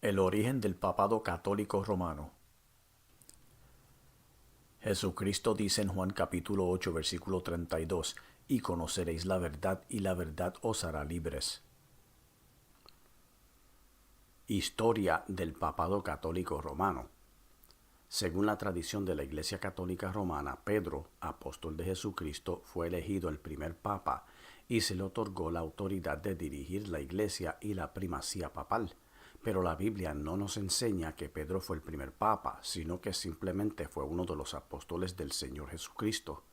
El origen del papado católico romano. Jesucristo dice en Juan capítulo 8 versículo 32, y conoceréis la verdad y la verdad os hará libres. Historia del papado católico romano. Según la tradición de la Iglesia Católica Romana, Pedro, apóstol de Jesucristo, fue elegido el primer papa y se le otorgó la autoridad de dirigir la Iglesia y la primacía papal. Pero la Biblia no nos enseña que Pedro fue el primer papa, sino que simplemente fue uno de los apóstoles del Señor Jesucristo.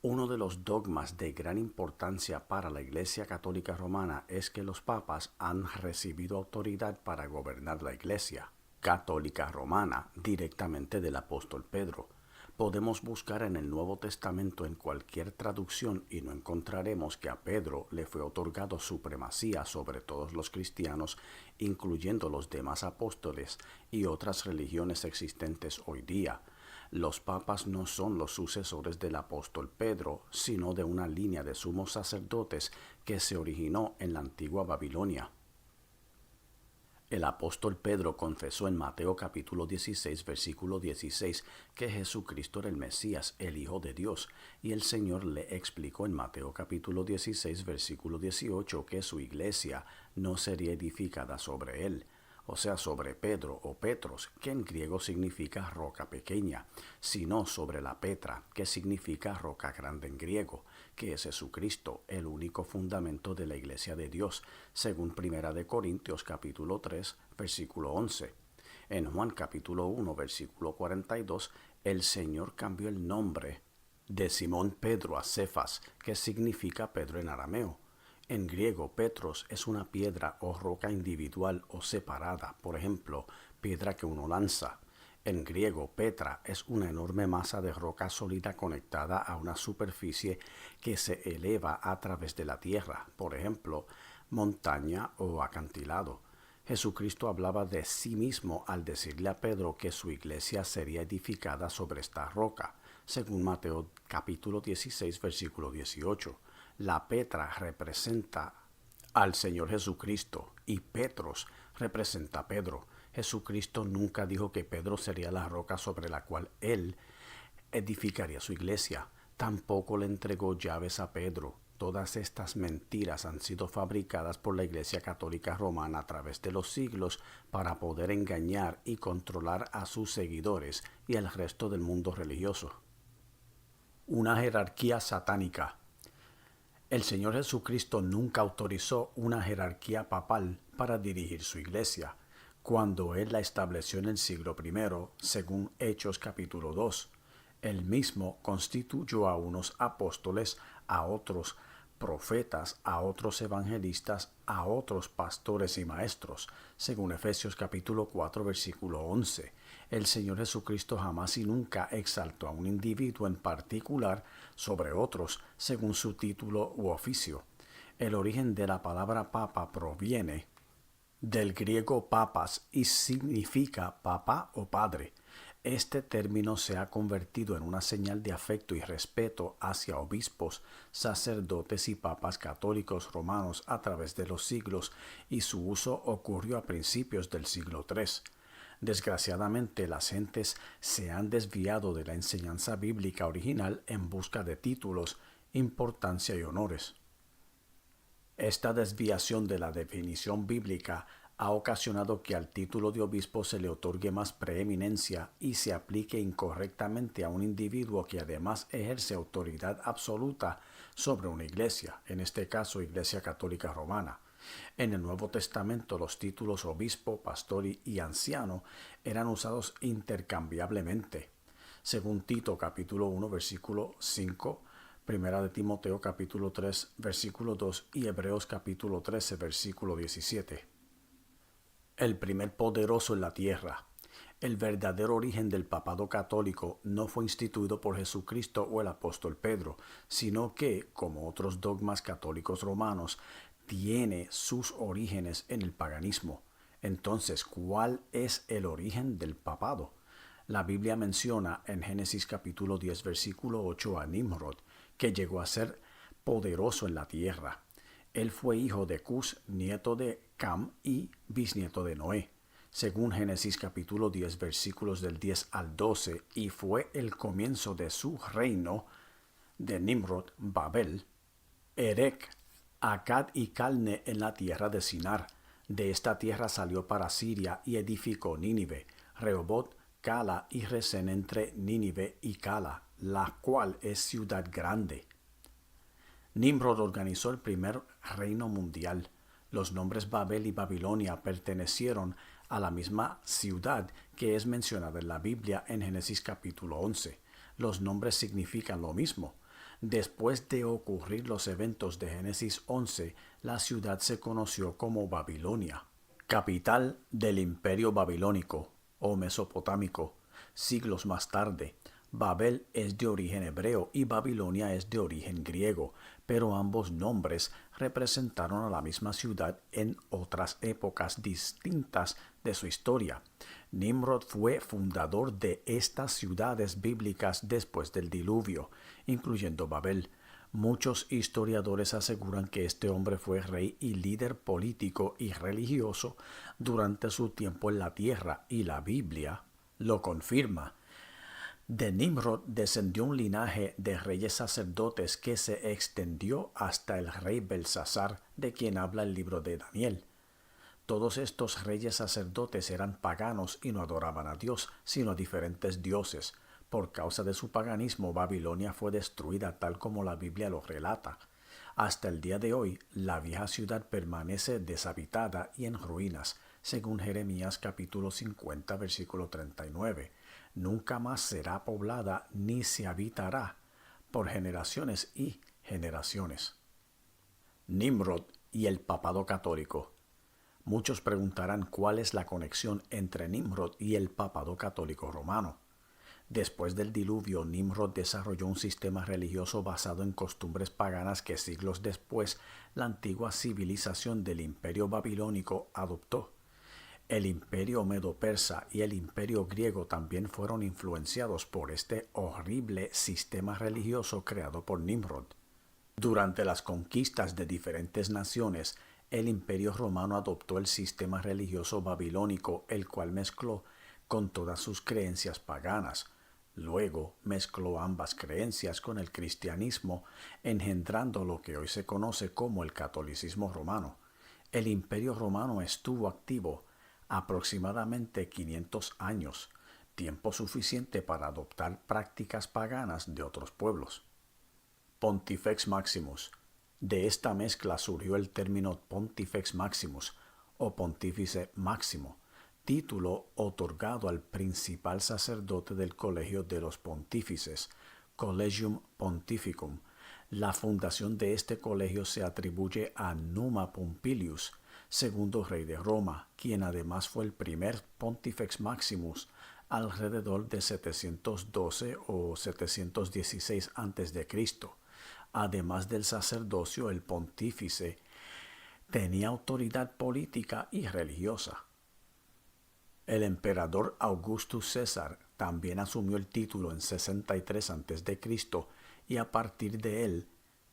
Uno de los dogmas de gran importancia para la Iglesia Católica Romana es que los papas han recibido autoridad para gobernar la Iglesia Católica Romana directamente del apóstol Pedro. Podemos buscar en el Nuevo Testamento en cualquier traducción y no encontraremos que a Pedro le fue otorgado supremacía sobre todos los cristianos, incluyendo los demás apóstoles y otras religiones existentes hoy día. Los papas no son los sucesores del apóstol Pedro, sino de una línea de sumos sacerdotes que se originó en la antigua Babilonia. El apóstol Pedro confesó en Mateo capítulo 16, versículo 16, que Jesucristo era el Mesías, el Hijo de Dios, y el Señor le explicó en Mateo capítulo 16, versículo 18, que su iglesia no sería edificada sobre él, o sea, sobre Pedro o Petros, que en griego significa roca pequeña, sino sobre la Petra, que significa roca grande en griego, que es Jesucristo, el único fundamento de la iglesia de Dios, según 1 Corintios capítulo 3, versículo 11. En Juan capítulo 1, versículo 42, el Señor cambió el nombre de Simón Pedro a Cefas, que significa Pedro en arameo. En griego, Petros es una piedra o roca individual o separada, por ejemplo, piedra que uno lanza. En griego, Petra es una enorme masa de roca sólida conectada a una superficie que se eleva a través de la tierra, por ejemplo, montaña o acantilado. Jesucristo hablaba de sí mismo al decirle a Pedro que su iglesia sería edificada sobre esta roca, según Mateo capítulo 16, versículo 18. La Petra representa al Señor Jesucristo y Petros representa a Pedro. Jesucristo nunca dijo que Pedro sería la roca sobre la cual él edificaría su iglesia. Tampoco le entregó llaves a Pedro. Todas estas mentiras han sido fabricadas por la Iglesia Católica Romana a través de los siglos para poder engañar y controlar a sus seguidores y al resto del mundo religioso. Una jerarquía satánica. El Señor Jesucristo nunca autorizó una jerarquía papal para dirigir su iglesia, cuando Él la estableció en el siglo I, según Hechos capítulo 2. Él mismo constituyó a unos apóstoles, a otros profetas, a otros evangelistas, a otros pastores y maestros, según Efesios capítulo 4, versículo 11. El Señor Jesucristo jamás y nunca exaltó a un individuo en particular sobre otros, según su título u oficio. El origen de la palabra papa proviene del griego papas y significa papá o padre. Este término se ha convertido en una señal de afecto y respeto hacia obispos, sacerdotes y papas católicos romanos a través de los siglos, y su uso ocurrió a principios del siglo III. Desgraciadamente, las gentes se han desviado de la enseñanza bíblica original en busca de títulos, importancia y honores. Esta desviación de la definición bíblica ha ocasionado que al título de obispo se le otorgue más preeminencia y se aplique incorrectamente a un individuo que además ejerce autoridad absoluta sobre una iglesia, en este caso Iglesia Católica Romana. En el Nuevo Testamento los títulos obispo, pastor y anciano eran usados intercambiablemente. Según Tito capítulo 1 versículo 5, Primera de Timoteo capítulo 3 versículo 2 y Hebreos capítulo 13 versículo 17. El primer poderoso en la tierra. El verdadero origen del papado católico no fue instituido por Jesucristo o el apóstol Pedro, sino que, como otros dogmas católicos romanos, tiene sus orígenes en el paganismo. Entonces, ¿cuál es el origen del papado? La Biblia menciona en Génesis capítulo 10 versículo 8 a Nimrod, que llegó a ser poderoso en la tierra. Él fue hijo de Cus, nieto de Cam y bisnieto de Noé. según Génesis capítulo 10 versículos del 10 al 12, y fue el comienzo de su reino de Nimrod, Babel, Erec, Accad y Calne en la tierra de Sinar. De esta tierra salió para Siria y edificó Nínive, Rehoboth, Cala y Resén entre Nínive y Cala, la cual es ciudad grande. Nimrod organizó el primer reino mundial. Los nombres Babel y Babilonia pertenecieron a la misma ciudad que es mencionada en la Biblia en Génesis capítulo 11. Los nombres significan lo mismo. Después de ocurrir los eventos de Génesis 11, la ciudad se conoció como Babilonia, capital del imperio babilónico o mesopotámico. Siglos más tarde, Babel es de origen hebreo y Babilonia es de origen griego, pero ambos nombres representaron a la misma ciudad en otras épocas distintas de su historia. Nimrod fue fundador de estas ciudades bíblicas después del diluvio, incluyendo Babel. Muchos historiadores aseguran que este hombre fue rey y líder político y religioso durante su tiempo en la tierra, y la Biblia lo confirma. De Nimrod descendió un linaje de reyes sacerdotes que se extendió hasta el rey Belsasar, de quien habla el libro de Daniel. Todos estos reyes sacerdotes eran paganos y no adoraban a Dios, sino a diferentes dioses. Por causa de su paganismo, Babilonia fue destruida tal como la Biblia lo relata. Hasta el día de hoy, la vieja ciudad permanece deshabitada y en ruinas, según Jeremías capítulo 50, versículo 39. Nunca más será poblada ni se habitará por generaciones y generaciones. Nimrod y el papado católico. Muchos preguntarán cuál es la conexión entre Nimrod y el papado católico romano. Después del diluvio, Nimrod desarrolló un sistema religioso basado en costumbres paganas que siglos después la antigua civilización del imperio babilónico adoptó. El imperio medo-persa y el imperio griego también fueron influenciados por este horrible sistema religioso creado por Nimrod. Durante las conquistas de diferentes naciones, el imperio romano adoptó el sistema religioso babilónico, el cual mezcló con todas sus creencias paganas. Luego mezcló ambas creencias con el cristianismo, engendrando lo que hoy se conoce como el catolicismo romano. El imperio romano estuvo activo aproximadamente 500 años, tiempo suficiente para adoptar prácticas paganas de otros pueblos. Pontifex Maximus. De esta mezcla surgió el término Pontifex Maximus o Pontífice Máximo, título otorgado al principal sacerdote del Colegio de los Pontífices, Collegium Pontificum. La fundación de este colegio se atribuye a Numa Pompilius, segundo rey de Roma, quien además fue el primer Pontifex Maximus alrededor de 712 o 716 a.C. Además del sacerdocio, el pontífice tenía autoridad política y religiosa. El emperador Augustus César también asumió el título en 63 a.C. y a partir de él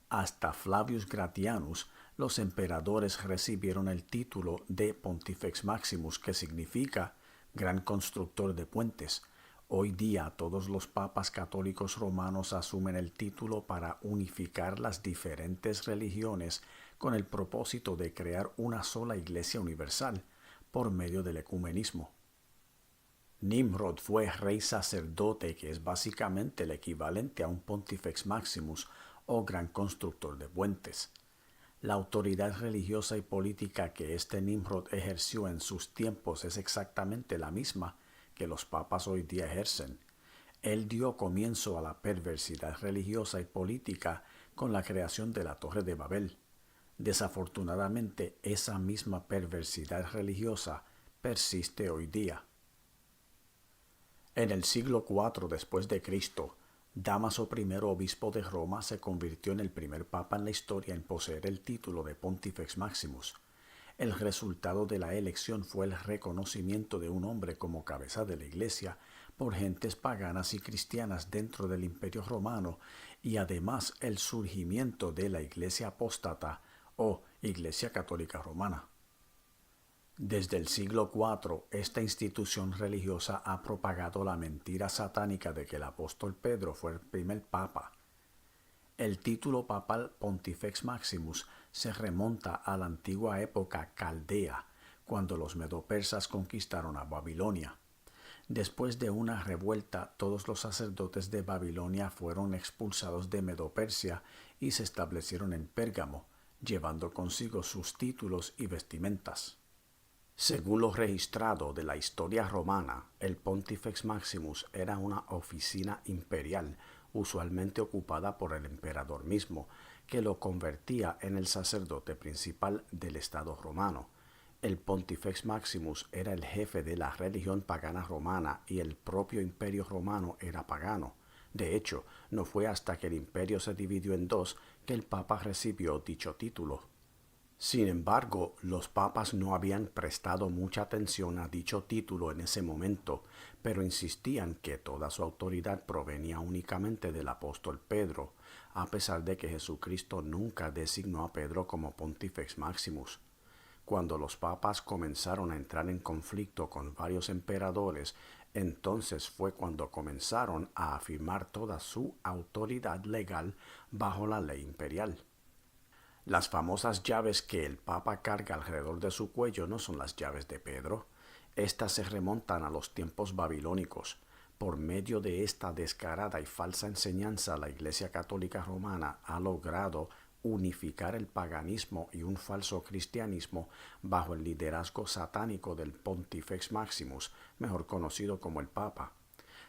hasta Flavius Gratianus, los emperadores recibieron el título de Pontifex Maximus, que significa gran constructor de puentes. Hoy día todos los papas católicos romanos asumen el título para unificar las diferentes religiones con el propósito de crear una sola iglesia universal por medio del ecumenismo. Nimrod fue rey sacerdote, que es básicamente el equivalente a un Pontifex Maximus o gran constructor de puentes. La autoridad religiosa y política que este Nimrod ejerció en sus tiempos es exactamente la misma que los papas hoy día ejercen. Él dio comienzo a la perversidad religiosa y política con la creación de la Torre de Babel. Desafortunadamente, esa misma perversidad religiosa persiste hoy día. En el siglo IV después de Cristo, Dámaso I, obispo de Roma, se convirtió en el primer papa en la historia en poseer el título de Pontifex Maximus. El resultado de la elección fue el reconocimiento de un hombre como cabeza de la Iglesia por gentes paganas y cristianas dentro del Imperio Romano, y además el surgimiento de la Iglesia apóstata o Iglesia Católica Romana. Desde el siglo IV, esta institución religiosa ha propagado la mentira satánica de que el apóstol Pedro fue el primer papa. El título papal Pontifex Maximus se remonta a la antigua época caldea, cuando los medopersas conquistaron a Babilonia. Después de una revuelta, todos los sacerdotes de Babilonia fueron expulsados de Medopersia y se establecieron en Pérgamo, llevando consigo sus títulos y vestimentas. Según lo registrado de la historia romana, el Pontifex Maximus era una oficina imperial, usualmente ocupada por el emperador mismo, que lo convertía en el sacerdote principal del Estado romano. El Pontifex Maximus era el jefe de la religión pagana romana y el propio imperio romano era pagano. De hecho, no fue hasta que el imperio se dividió en dos que el papa recibió dicho título. Sin embargo, los papas no habían prestado mucha atención a dicho título en ese momento, pero insistían que toda su autoridad provenía únicamente del apóstol Pedro, a pesar de que Jesucristo nunca designó a Pedro como Pontifex Maximus. Cuando los papas comenzaron a entrar en conflicto con varios emperadores, entonces fue cuando comenzaron a afirmar toda su autoridad legal bajo la ley imperial. Las famosas llaves que el Papa carga alrededor de su cuello no son las llaves de Pedro. Estas se remontan a los tiempos babilónicos. Por medio de esta descarada y falsa enseñanza, la Iglesia Católica Romana ha logrado unificar el paganismo y un falso cristianismo bajo el liderazgo satánico del Pontifex Maximus, mejor conocido como el Papa.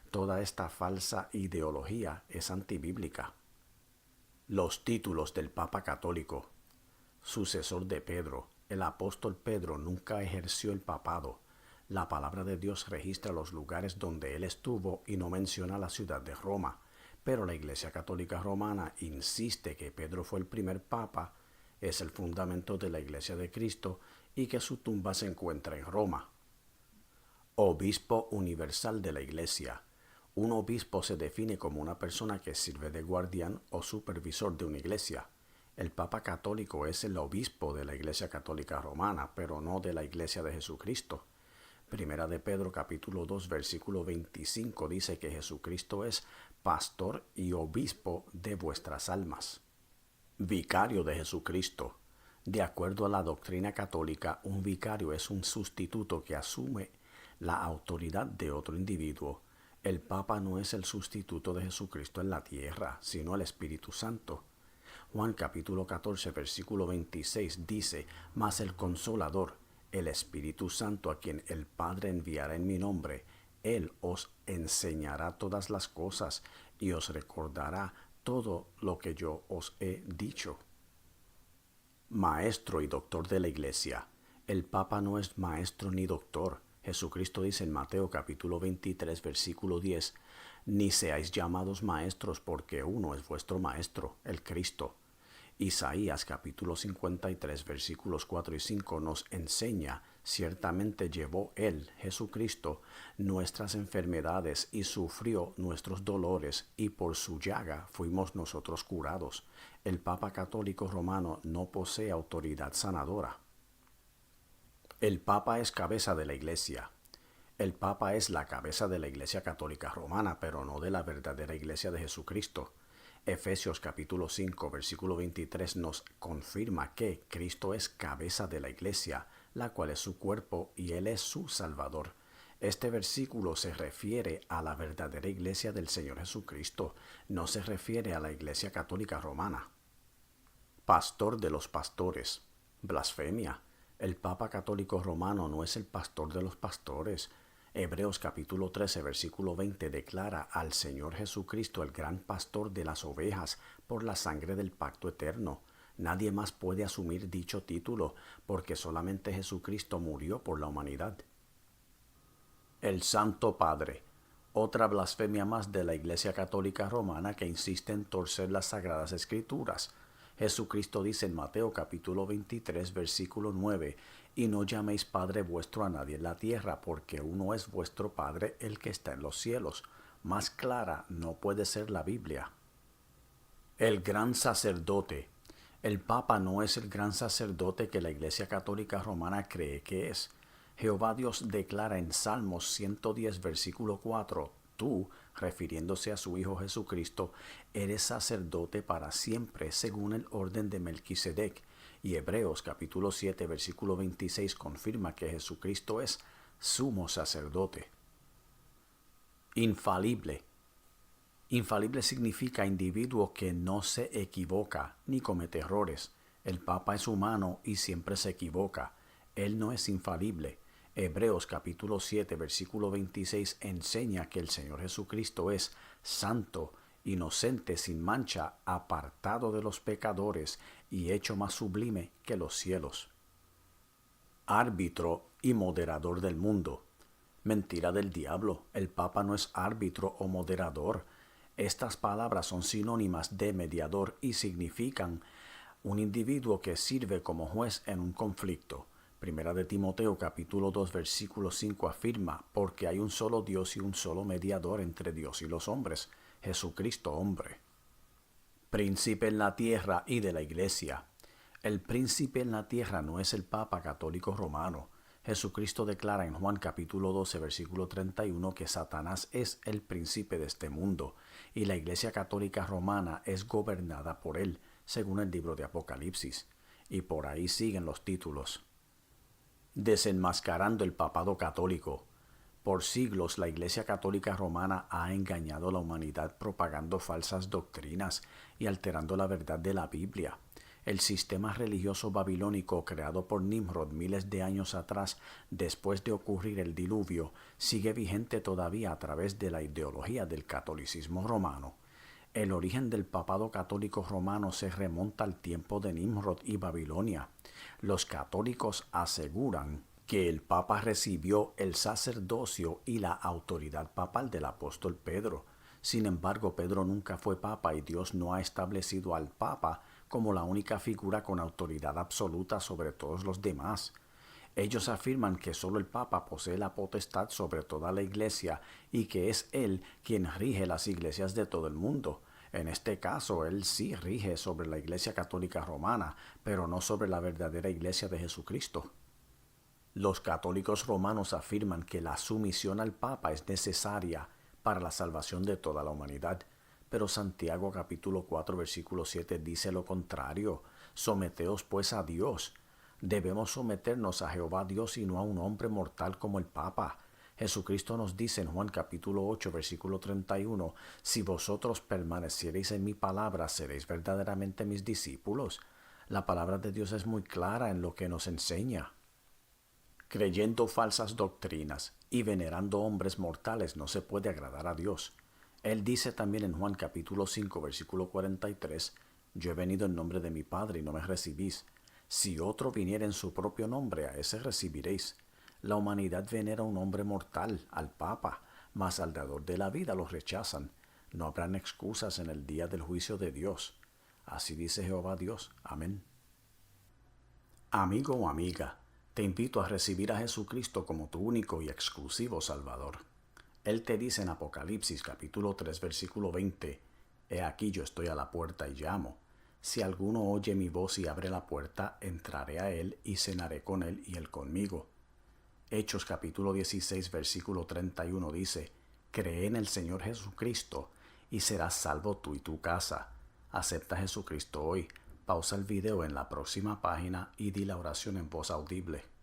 Toda esta falsa ideología es antibíblica. Los títulos del Papa Católico. Sucesor de Pedro. El apóstol Pedro nunca ejerció el papado. La palabra de Dios registra los lugares donde él estuvo y no menciona la ciudad de Roma. Pero la Iglesia Católica Romana insiste que Pedro fue el primer papa, es el fundamento de la Iglesia de Cristo y que su tumba se encuentra en Roma. Obispo universal de la Iglesia. Un obispo se define como una persona que sirve de guardián o supervisor de una iglesia. El Papa Católico es el obispo de la Iglesia Católica Romana, pero no de la Iglesia de Jesucristo. Primera de Pedro capítulo 2 versículo 25 dice que Jesucristo es pastor y obispo de vuestras almas. Vicario de Jesucristo. De acuerdo a la doctrina católica, un vicario es un sustituto que asume la autoridad de otro individuo. El Papa no es el sustituto de Jesucristo en la tierra, sino el Espíritu Santo. Juan capítulo 14 versículo 26 dice: Mas el Consolador, el Espíritu Santo, a quien el Padre enviará en mi nombre, Él os enseñará todas las cosas y os recordará todo lo que yo os he dicho. Maestro y doctor de la Iglesia. El Papa no es maestro ni doctor. Jesucristo dice en Mateo capítulo 23 versículo 10, ni seáis llamados maestros porque uno es vuestro maestro, el Cristo. Isaías capítulo 53 versículos 4 y 5 nos enseña: ciertamente llevó Él, Jesucristo, nuestras enfermedades y sufrió nuestros dolores, y por su llaga fuimos nosotros curados. El Papa Católico Romano no posee autoridad sanadora. El Papa es cabeza de la Iglesia. El Papa es la cabeza de la Iglesia Católica Romana, pero no de la verdadera Iglesia de Jesucristo. Efesios capítulo 5, versículo 23 nos confirma que Cristo es cabeza de la Iglesia, la cual es su cuerpo y Él es su Salvador. Este versículo se refiere a la verdadera Iglesia del Señor Jesucristo, no se refiere a la Iglesia Católica Romana. Pastor de los pastores. Blasfemia. El Papa Católico Romano no es el pastor de los pastores. Hebreos capítulo 13 versículo 20 declara al Señor Jesucristo el gran pastor de las ovejas por la sangre del pacto eterno. Nadie más puede asumir dicho título porque solamente Jesucristo murió por la humanidad. El Santo Padre. Otra blasfemia más de la Iglesia Católica Romana que insiste en torcer las Sagradas Escrituras. Jesucristo dice en Mateo capítulo 23 versículo 9, y no llaméis Padre vuestro a nadie en la tierra, porque uno es vuestro Padre, el que está en los cielos. Más clara no puede ser la Biblia. El gran sacerdote. El Papa no es el gran sacerdote que la Iglesia Católica Romana cree que es. Jehová Dios declara en Salmos 110, versículo 4, tú, refiriéndose a su Hijo Jesucristo, eres sacerdote para siempre según el orden de Melquisedec. Y Hebreos capítulo 7, versículo 26 confirma que Jesucristo es sumo sacerdote. Infalible. Infalible significa individuo que no se equivoca ni comete errores. El Papa es humano y siempre se equivoca. Él no es infalible. Hebreos capítulo 7, versículo 26 enseña que el Señor Jesucristo es santo, inocente, sin mancha, apartado de los pecadores y hecho más sublime que los cielos. Árbitro y moderador del mundo. Mentira del diablo. El Papa no es árbitro o moderador. Estas palabras son sinónimas de mediador y significan un individuo que sirve como juez en un conflicto. Primera de Timoteo capítulo 2 versículo 5 afirma, porque hay un solo Dios y un solo mediador entre Dios y los hombres, Jesucristo hombre. Príncipe en la tierra y de la iglesia. El príncipe en la tierra no es el Papa católico romano. Jesucristo declara en Juan capítulo 12 versículo 31 que Satanás es el príncipe de este mundo y la iglesia católica romana es gobernada por él, según el libro de Apocalipsis. Y por ahí siguen los títulos. Desenmascarando el papado católico. Por siglos la Iglesia Católica Romana ha engañado a la humanidad propagando falsas doctrinas y alterando la verdad de la Biblia. El sistema religioso babilónico creado por Nimrod miles de años atrás, después de ocurrir el diluvio, sigue vigente todavía a través de la ideología del catolicismo romano. El origen del papado católico romano se remonta al tiempo de Nimrod y Babilonia. Los católicos aseguran que el Papa recibió el sacerdocio y la autoridad papal del apóstol Pedro. Sin embargo, Pedro nunca fue Papa y Dios no ha establecido al Papa como la única figura con autoridad absoluta sobre todos los demás. Ellos afirman que solo el Papa posee la potestad sobre toda la Iglesia y que es él quien rige las iglesias de todo el mundo. En este caso, él sí rige sobre la Iglesia Católica Romana, pero no sobre la verdadera Iglesia de Jesucristo. Los católicos romanos afirman que la sumisión al Papa es necesaria para la salvación de toda la humanidad, pero Santiago capítulo 4 versículo 7 dice lo contrario: someteos pues a Dios. Debemos someternos a Jehová Dios y no a un hombre mortal como el Papa. Jesucristo nos dice en Juan capítulo 8 versículo 31, si vosotros permaneciereis en mi palabra, seréis verdaderamente mis discípulos. La palabra de Dios es muy clara en lo que nos enseña. Creyendo falsas doctrinas y venerando hombres mortales no se puede agradar a Dios. Él dice también en Juan capítulo 5 versículo 43, yo he venido en nombre de mi Padre y no me recibís. Si otro viniera en su propio nombre, a ese recibiréis. La humanidad venera a un hombre mortal, al Papa, mas al dador de la vida los rechazan. No habrán excusas en el día del juicio de Dios. Así dice Jehová Dios. Amén. Amigo o amiga, te invito a recibir a Jesucristo como tu único y exclusivo Salvador. Él te dice en Apocalipsis capítulo 3 versículo 20, He aquí yo estoy a la puerta y llamo. Si alguno oye mi voz y abre la puerta, entraré a él y cenaré con él y él conmigo. Hechos capítulo 16 versículo 31 dice, Cree en el Señor Jesucristo y serás salvo tú y tu casa. Acepta a Jesucristo hoy. Pausa el video en la próxima página y di la oración en voz audible.